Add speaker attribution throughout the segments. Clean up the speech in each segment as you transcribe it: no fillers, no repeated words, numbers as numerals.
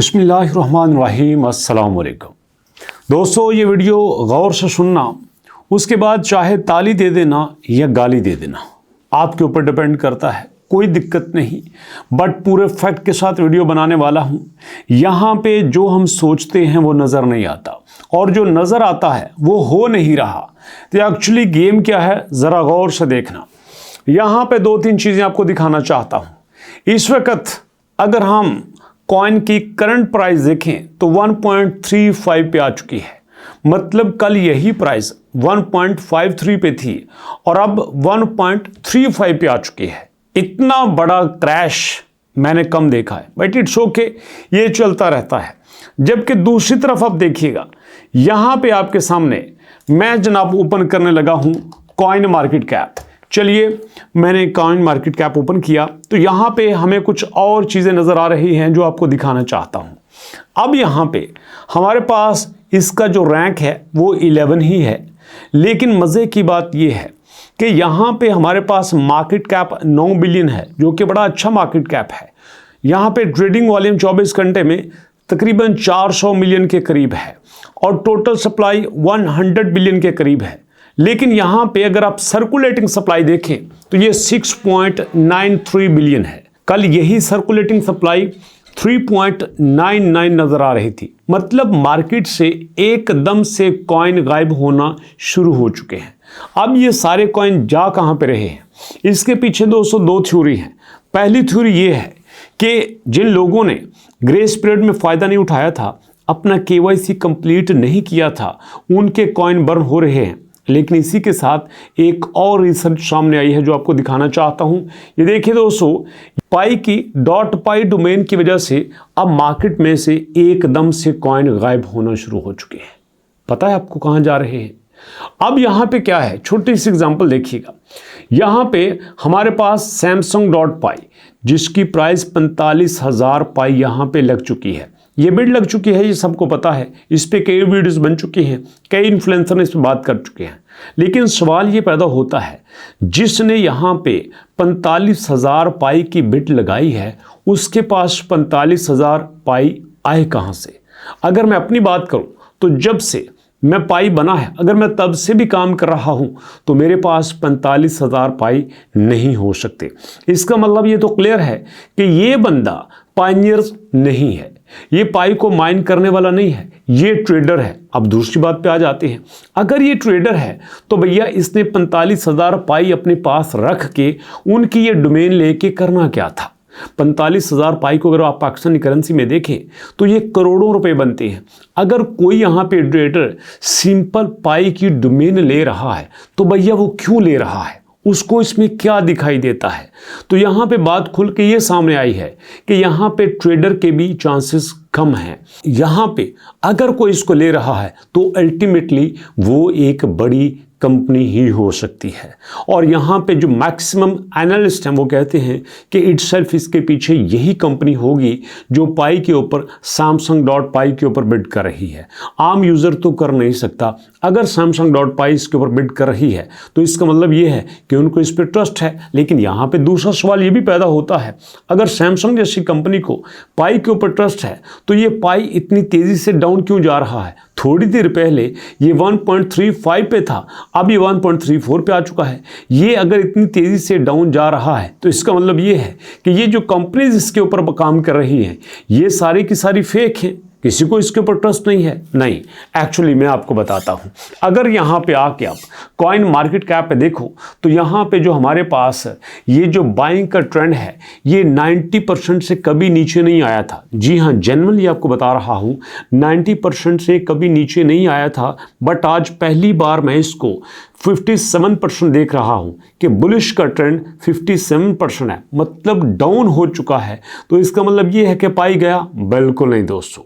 Speaker 1: बिस्मिल्लाहिर्रहमानिर्रहीम। अस्सलाम वालेकुम दोस्तों, ये वीडियो गौर से सुनना, उसके बाद चाहे ताली दे देना या गाली दे देना, आपके ऊपर डिपेंड करता है। कोई दिक्कत नहीं, बट पूरे फैक्ट के साथ वीडियो बनाने वाला हूँ। यहाँ पे जो हम सोचते हैं वो नज़र नहीं आता, और जो नज़र आता है वो हो नहीं रहा। तो एक्चुअली गेम क्या है, ज़रा गौर से देखना। यहाँ पे दो तीन चीज़ें आपको दिखाना चाहता हूँ। इस वक्त अगर हम कॉइन की करंट प्राइस देखें तो 1.35 पे आ चुकी है। मतलब कल यही प्राइस 1.53 पे थी और अब 1.35 पे आ चुकी है। इतना बड़ा क्रैश मैंने कम देखा है, बट इट्स ओके, ये चलता रहता है। जबकि दूसरी तरफ आप देखिएगा, यहाँ पे आपके सामने मैं जनाब ओपन करने लगा हूँ कॉइन मार्केट कैप। चलिए, मैंने कॉइन मार्केट कैप ओपन किया तो यहाँ पे हमें कुछ और चीज़ें नज़र आ रही हैं जो आपको दिखाना चाहता हूँ। अब यहाँ पे हमारे पास इसका जो रैंक है वो 11 ही है, लेकिन मज़े की बात ये है कि यहाँ पे हमारे पास मार्केट कैप 9 बिलियन है, जो कि बड़ा अच्छा मार्केट कैप है। यहाँ पे ट्रेडिंग वॉल्यूम 24 घंटे में तकरीबन 400 मिलियन के करीब है और टोटल सप्लाई 100 बिलियन के करीब है। लेकिन यहाँ पे अगर आप सर्कुलेटिंग सप्लाई देखें तो ये 6.93 बिलियन है। कल यही सर्कुलेटिंग सप्लाई 3.99 नजर आ रही थी। मतलब मार्केट से एकदम से कॉइन गायब होना शुरू हो चुके हैं। अब ये सारे कॉइन जा कहाँ पे रहे हैं, इसके पीछे दोस्तों दो थ्योरी हैं। पहली थ्योरी ये है कि जिन लोगों ने ग्रेस पीरियड में फ़ायदा नहीं उठाया था, अपना KYC कंप्लीट नहीं किया था, उनके कॉइन बर्न हो रहे हैं। लेकिन इसी के साथ एक और रिसर्च सामने आई है जो आपको दिखाना चाहता हूं। ये देखिए दोस्तों, पाई की .py डोमेन की वजह से अब मार्केट में से एकदम से कॉइन गायब होना शुरू हो चुके हैं। पता है आपको कहां जा रहे हैं? अब यहां पे क्या है, छोटी सी एग्जांपल देखिएगा। यहां पे हमारे पास Samsung.py, जिसकी प्राइस 45,000 पाई यहां पे लग चुकी है। ये बिड लग चुकी है, ये सबको पता है। इस पे कई वीडियोस बन चुकी हैं, कई इन्फ्लुएंसर ने इस पे बात कर चुके हैं। लेकिन सवाल ये पैदा होता है, जिसने यहाँ पे 45,000 पाई की बिड लगाई है, उसके पास 45,000 पाई आए कहाँ से? अगर मैं अपनी बात करूँ तो जब से मैं पाई बना है, अगर मैं तब से भी काम कर रहा हूं तो मेरे पास 45,000 पाई नहीं हो सकते। इसका मतलब ये तो क्लियर है कि ये बंदा पायनियर नहीं है, ये पाई को माइन करने वाला नहीं है, ये ट्रेडर है। अब दूसरी बात पे आ जाते हैं, अगर ये ट्रेडर है तो भैया इसने 45,000 पाई अपने पास रख के उनकी ये डोमेन लेके करना क्या था? 45,000 पाई को अगर आप पाकिस्तानी करेंसी में देखें तो ये करोड़ों रुपए बनते हैं। अगर कोई यहाँ पे ट्रेडर सिंपल पाई की डोमेन ले रहा है तो भैया वो क्यों ले रहा है, उसको इसमें क्या दिखाई देता है? तो यहाँ पे बात खुल के ये सामने आई है कि यहाँ पे ट्रेडर के भी चांसेस कम हैं। यहाँ पे अगर कोई इसको ले रहा है तो अल्टीमेटली वो एक बड़ी कंपनी ही हो सकती है। और यहाँ पे जो मैक्सिमम एनालिस्ट हैं वो कहते हैं कि इटसेल्फ इसके पीछे यही कंपनी होगी जो पाई के ऊपर Samsung.py के ऊपर बिड कर रही है। आम यूज़र तो कर नहीं सकता। अगर Samsung.py इसके ऊपर बिड कर रही है तो इसका मतलब ये है कि उनको इस पर ट्रस्ट है। लेकिन यहाँ पे दूसरा सवाल ये भी पैदा होता है, अगर सैमसंग जैसी कंपनी को पाई के ऊपर ट्रस्ट है तो ये पाई इतनी तेज़ी से डाउन क्यों जा रहा है? थोड़ी देर पहले ये 1.35 पे था, अब ये 1.34 पे आ चुका है। ये अगर इतनी तेज़ी से डाउन जा रहा है तो इसका मतलब ये है कि ये जो कंपनीज इसके ऊपर काम कर रही हैं ये सारी की सारी फेक हैं, किसी को इसके ऊपर ट्रस्ट नहीं है। नहीं, एक्चुअली मैं आपको बताता हूं। अगर यहाँ पे आके आप कॉइन मार्केट कैप पे देखो तो यहाँ पे जो हमारे पास ये जो बाइंग का ट्रेंड है ये 90% से कभी नीचे नहीं आया था। जी हाँ, जेन्युइनली आपको बता रहा हूँ, 90% से कभी नीचे नहीं आया था। बट आज पहली बार मैं इसको 57% देख रहा हूं कि बुलिश का ट्रेंड 57% है, मतलब डाउन हो चुका है। तो इसका मतलब ये है कि पाई गया? बिल्कुल नहीं दोस्तों,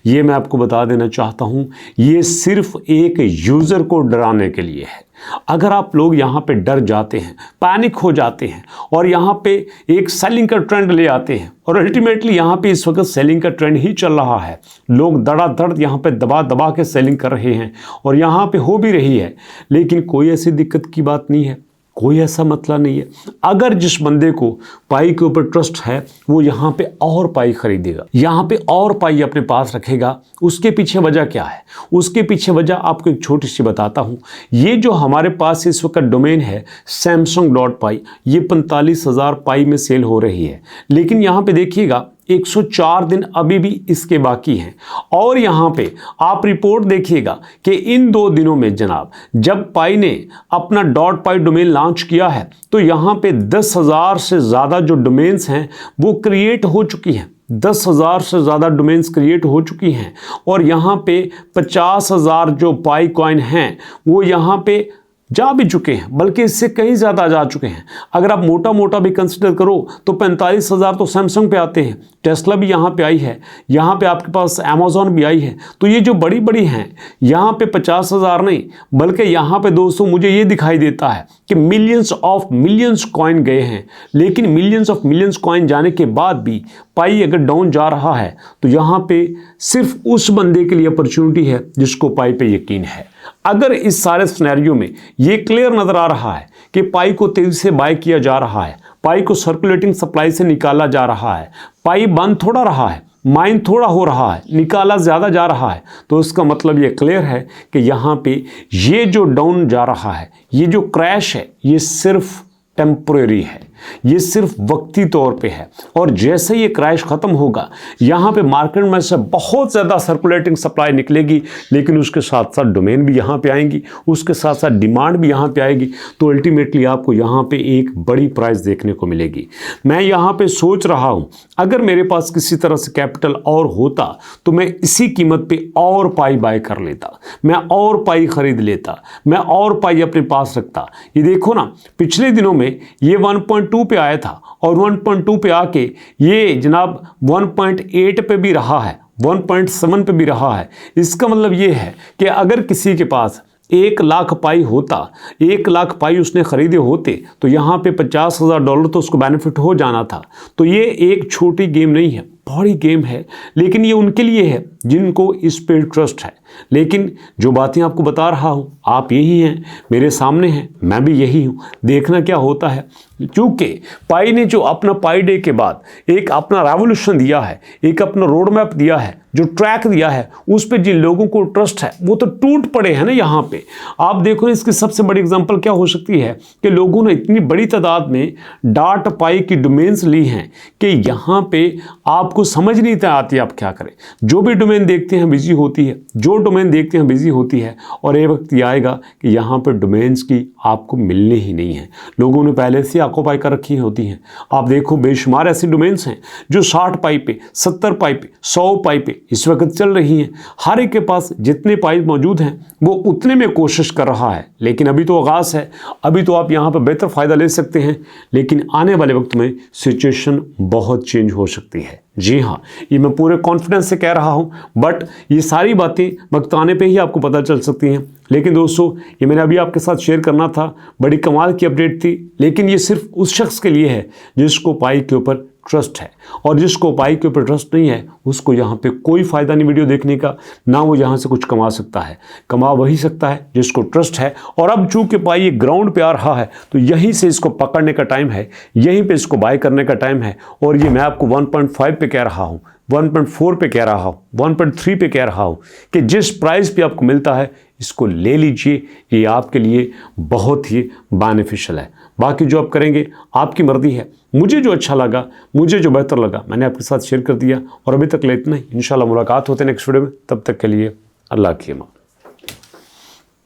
Speaker 1: ये मैं आपको बता देना चाहता हूं, ये सिर्फ एक यूज़र को डराने के लिए है। अगर आप लोग यहाँ पे डर जाते हैं, पैनिक हो जाते हैं और यहाँ पे एक सेलिंग का ट्रेंड ले आते हैं, और अल्टीमेटली यहाँ पे इस वक्त सेलिंग का ट्रेंड ही चल रहा है, लोग धड़ाधड़ यहाँ पे दबा दबा के सेलिंग कर रहे हैं और यहाँ पे हो भी रही है। लेकिन कोई ऐसी दिक्कत की बात नहीं है। कोई ऐसा मतलब नहीं है। अगर जिस बंदे को पाई के ऊपर ट्रस्ट है वो यहाँ पे और पाई खरीदेगा, यहाँ पे और पाई अपने पास रखेगा, उसके पीछे वजह क्या है? उसके पीछे वजह आपको एक छोटी सी बताता हूँ। ये जो हमारे पास इस वक्त डोमेन है samsung.py, ये 45,000 पाई में सेल हो रही है। लेकिन यहाँ पे देखिएगा 104 दिन अभी भी इसके बाकी हैं। और यहाँ पे आप रिपोर्ट देखिएगा कि इन 2 दिनों में जनाब जब पाई ने अपना .py डोमेन लॉन्च किया है तो यहाँ पे 10,000 से ज़्यादा जो डोमेन्स हैं वो क्रिएट हो चुकी हैं। 10,000 से ज़्यादा डोमेन्स क्रिएट हो चुकी हैं और यहाँ पे 50,000 जो पाई कॉइन हैं वो यहाँ पे जा भी चुके हैं, बल्कि इससे कहीं ज़्यादा जा चुके हैं। अगर आप मोटा मोटा भी कंसिडर करो तो 45,000 तो सैमसंग पे आते हैं, टेस्ला भी यहाँ पे आई है, यहाँ पे आपके पास अमेज़ॉन भी आई है। तो ये जो बड़ी बड़ी हैं यहाँ पे 50,000 नहीं, बल्कि यहाँ पे दोस्तों मुझे ये दिखाई देता है कि मिलियंस ऑफ मिलियंस कॉइन गए हैं। लेकिन मिलियंस ऑफ मिलियंस कॉइन जाने के बाद भी पाई अगर डाउन जा रहा है तो यहाँ पे सिर्फ उस बंदे के लिए अपॉर्चुनिटी है जिसको पाई पे यकीन है। अगर इस सारे सिनेरियो में ये क्लियर नज़र आ रहा है कि पाई को तेज़ी से बाय किया जा रहा है, पाई को सर्कुलेटिंग सप्लाई से निकाला जा रहा है, पाई बंद थोड़ा रहा है, माइन थोड़ा हो रहा है, निकाला ज़्यादा जा रहा है, तो इसका मतलब ये क्लियर है कि यहाँ पे ये जो डाउन जा रहा है, ये जो क्रैश है, ये सिर्फ टेम्परेरी है, ये सिर्फ वक्ती तौर पे है। और जैसे ये क्रैश ख़त्म होगा यहाँ पे मार्केट में से बहुत ज़्यादा सर्कुलेटिंग सप्लाई निकलेगी, लेकिन उसके साथ साथ डोमेन भी यहाँ पे आएंगी, उसके साथ साथ डिमांड भी यहाँ पे आएगी। तो अल्टीमेटली आपको यहाँ पे एक बड़ी प्राइस देखने को मिलेगी। मैं यहाँ पे सोच रहा हूँ अगर मेरे पास किसी तरह से कैपिटल और होता तो मैं इसी कीमत पे और पाई बाय कर लेता, मैं और पाई खरीद लेता, मैं और पाई अपने पास रखता। ये देखो ना, पिछले दिनों में ये 1.2 पे आया था और 1.2 पे आके ये जनाब 1.8 पे भी रहा है, 1.7 पे भी रहा है। इसका मतलब ये है कि अगर किसी के पास 1 लाख पाई होता, 1 लाख पाई उसने खरीदे होते तो यहाँ पे $50,000 तो उसको बेनिफिट हो जाना था। तो ये एक छोटी गेम नहीं है, बड़ी गेम है, लेकिन ये उनके लिए है जिनको इस पे ट्रस्ट है। लेकिन जो बातें आपको बता रहा हूँ आप यही हैं, मेरे सामने हैं, मैं भी यही हूँ। देखना क्या होता है, क्योंकि पाई ने जो अपना पाई डे के बाद एक अपना रेवोल्यूशन दिया है, एक अपना रोड मैप दिया है, जो ट्रैक दिया है, उस पर जिन लोगों को ट्रस्ट है वो तो टूट पड़े हैं ना। यहाँ पे आप देखो, इसकी सबसे बड़ी एग्जांपल क्या हो सकती है कि लोगों ने इतनी बड़ी तादाद में .py की डोमेन्स ली हैं कि यहाँ पे आपको समझ नहीं आती आप क्या करें। जो भी डोमेन देखते हैं बिजी होती है, जो डोमेन देखते हैं बिजी होती है, और एक वक्त ये आएगा कि यहाँ पर डोमेन्स की आपको मिलने ही नहीं है। लोगों ने पहले से ऑक्यूपाई कर रखी होती हैं। आप देखो बेशुमार ऐसी डोमेन्स हैं जो 60 पाई पे, 70 पाई पे, 100 पाई पे इस वक्त चल रही हैं। हर एक के पास जितने पाई मौजूद हैं वो उतने में कोशिश कर रहा है। लेकिन अभी तो आगाज़ है, अभी तो आप यहाँ पर बेहतर फ़ायदा ले सकते हैं, लेकिन आने वाले वक्त में सिचुएशन बहुत चेंज हो सकती है। जी हाँ, ये मैं पूरे कॉन्फिडेंस से कह रहा हूँ, बट ये सारी बातें वक्त आने पे ही आपको पता चल सकती हैं। लेकिन दोस्तों, ये मैंने अभी आपके साथ शेयर करना था, बड़ी कमाल की अपडेट थी, लेकिन ये सिर्फ उस शख्स के लिए है जिसको पाई के ऊपर ट्रस्ट है। और जिसको पाई के ऊपर ट्रस्ट नहीं है उसको यहाँ पे कोई फ़ायदा नहीं वीडियो देखने का, ना वो यहाँ से कुछ कमा सकता है। कमा वही सकता है जिसको ट्रस्ट है। और अब चूँकि पाई एक ग्राउंड पे आ रहा है तो यहीं से इसको पकड़ने का टाइम है, यहीं पे इसको बाय करने का टाइम है। और ये मैं आपको 1.5 पे कह रहा हूँ, 1.4 पे कह रहा हूँ, 1.3 पे कह रहा हूँ कि जिस प्राइस पे आपको मिलता है इसको ले लीजिए, ये आपके लिए बहुत ही बेनिफिशियल है। बाकी जो आप करेंगे आपकी मर्जी है। मुझे जो अच्छा लगा, मुझे जो बेहतर लगा, मैंने आपके साथ शेयर कर दिया। और अभी तक ले इतना ही। इंशाल्लाह मुलाकात होते हैं नेक्स्ट वीडियो में, तब तक के लिए अल्लाह की अमान।